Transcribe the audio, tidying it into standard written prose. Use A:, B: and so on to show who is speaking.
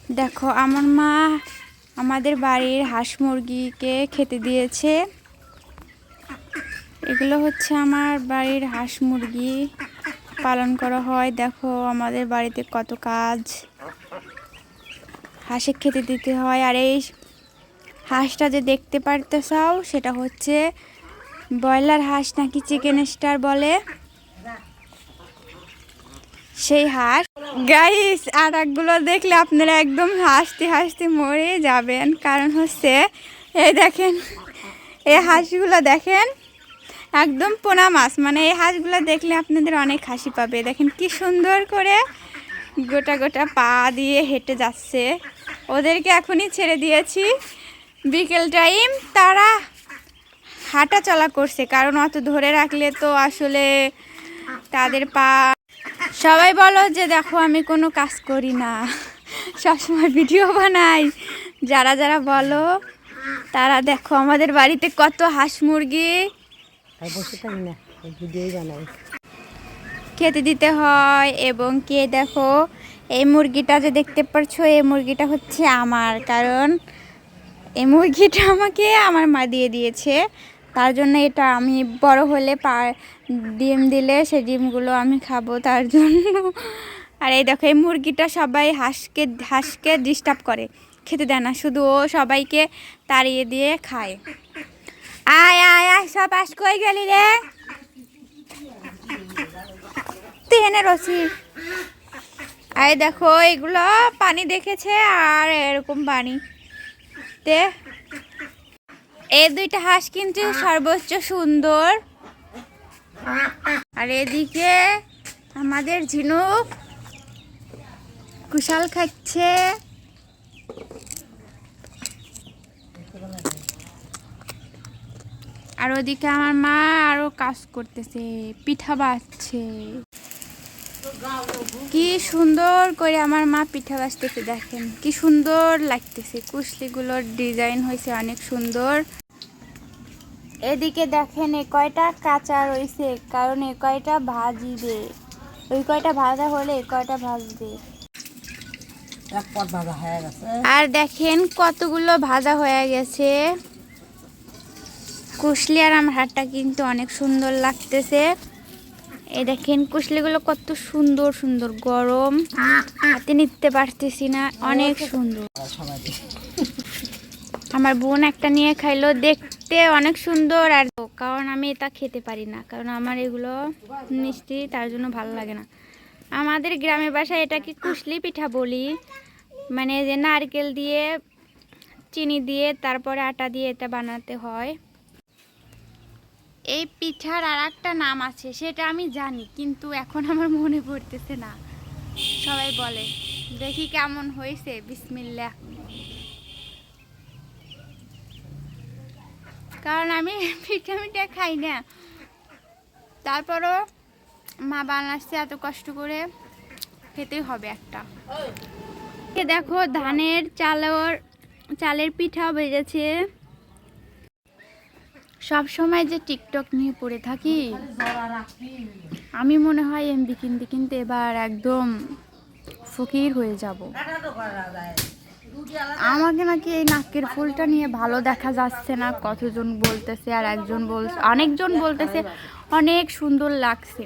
A: দেখো আমার মা আমাদের বাড়ির হাঁস মুরগিকে খেতে দিয়েছে। এগুলো হচ্ছে আমার বাড়ির হাঁস মুরগি পালন করা হয়। দেখো আমাদের বাড়িতে কত কাজ, হাঁসে খেতে দিতে হয়। আর এই হাঁসটা যে দেখতে পারতেছাও সেটা হচ্ছে ব্রয়লার হাঁস নাকি চিকেন স্টার বলে সেই হাঁস। গাইস আর একগুলো দেখলে আপনারা একদম হাসতে হাসতে মরে যাবেন, কারণ হচ্ছে এই দেখেন এই হাঁসগুলো দেখেন একদম পোনা মাছ। মানে এই হাঁসগুলো দেখলে আপনাদের অনেক হাসি পাবে। দেখেন কি সুন্দর করে গোটা গোটা পা দিয়ে হেঁটে যাচ্ছে। ওদেরকে এখনই ছেড়ে দিয়েছি, বিকেল টাইম তারা হাঁটা চলা করছে, কারণ অত ধরে রাখলে তো আসলে তাদের পা। সবাই বলো যে দেখো আমি কোনো কাজ করি না, সবসময় ভিডিও বানাই। যারা যারা বলো তারা দেখো আমাদের বাড়িতে কত হাঁস মুরগি খেতে দিতে হয়। এবং কে দেখো এই মুরগিটা যে দেখতে পাচ্ছ, এই মুরগিটা হচ্ছে আমার, কারণ এই মুরগিটা আমাকে আমার মা দিয়ে দিয়েছে। তার জন্য এটা আমি বড় হলে ডিম দিলে সেই ডিমগুলো আমি খাবো তার জন্য। আর এই দেখো এই মুরগিটা সবাই হাঁসকে ডিস্টার্ব করে, খেতে দেয় না, শুধু ও সবাইকে তাড়িয়ে দিয়ে খায়। আয় আয় আয় সব হাঁস কই গেলি রে তুই এনে রসি। আয় দেখো এগুলো পানি দেখেছে আর এরকম পানি তে এই দুইটা হাঁস কিন্তু সর্বোচ্চ সুন্দর। আর এদিকে আমাদের ঝিনুক কুশাল খাচ্ছে। আর ওদিকে আমার মা আরো কাজ করতেছে, পিঠা বাজছে। কি সুন্দর করে আমার মা পিঠা বাজতেছে, দেখেন কি সুন্দর লাগতেছে। কুশলিগুলোর ডিজাইন হয়েছে অনেক সুন্দর। এদিকে দেখেন এ কয়টা কাঁচা রয়েছে, কারণ এ কয়টা ভাজিবে, ওই কয়টা ভাজা হলে এ কয়টা ভাজবে। আর দেখেন কতগুলো ভাজা হয়ে গেছে। কুশলি আর আমার হাতটা কিন্তু অনেক সুন্দর লাগতেছে। এই দেখেন কুশলিগুলো কত সুন্দর সুন্দর, গরম, হাতে নিতে পারতেছি না, অনেক সুন্দর। আমার বোন একটা নিয়ে খাইলো, দেখতে অনেক সুন্দর। আর কারণ আমি এটা খেতে পারি না, কারণ আমার এগুলো মিষ্টি, তার জন্য ভালো লাগে না। আমাদের গ্রামের বাসায় এটাকে কুশলি পিঠা বলি, মানে যে নারকেল দিয়ে চিনি দিয়ে তারপরে আটা দিয়ে এটা বানাতে হয়। এই পিঠার আর একটা নাম আছে, সেটা আমি জানি, কিন্তু এখন আমার মনে পড়তেছে না। সবাই বলে, দেখি কেমন হয়েছে, বিসমিল্লাহ। কারণ আমি পিঠা খাই না, তারপরও মা বানাচ্ছে এত কষ্ট করে, খেতেই হবে একটা। দেখো ধানের চালের পিঠা বেজেছে। সব সময় যে টিকটক নিয়ে পড়ে থাকি, আমি মনে হয় এমবি কিনতে কিনতে এবার একদম ফকির হয়ে যাব। আমাকে নাকি এই নাকের ফুলটা নিয়ে ভালো দেখা যাচ্ছে না, কতজন বলতেছে, আর অনেকজন বলতেছে অনেক সুন্দর লাগছে।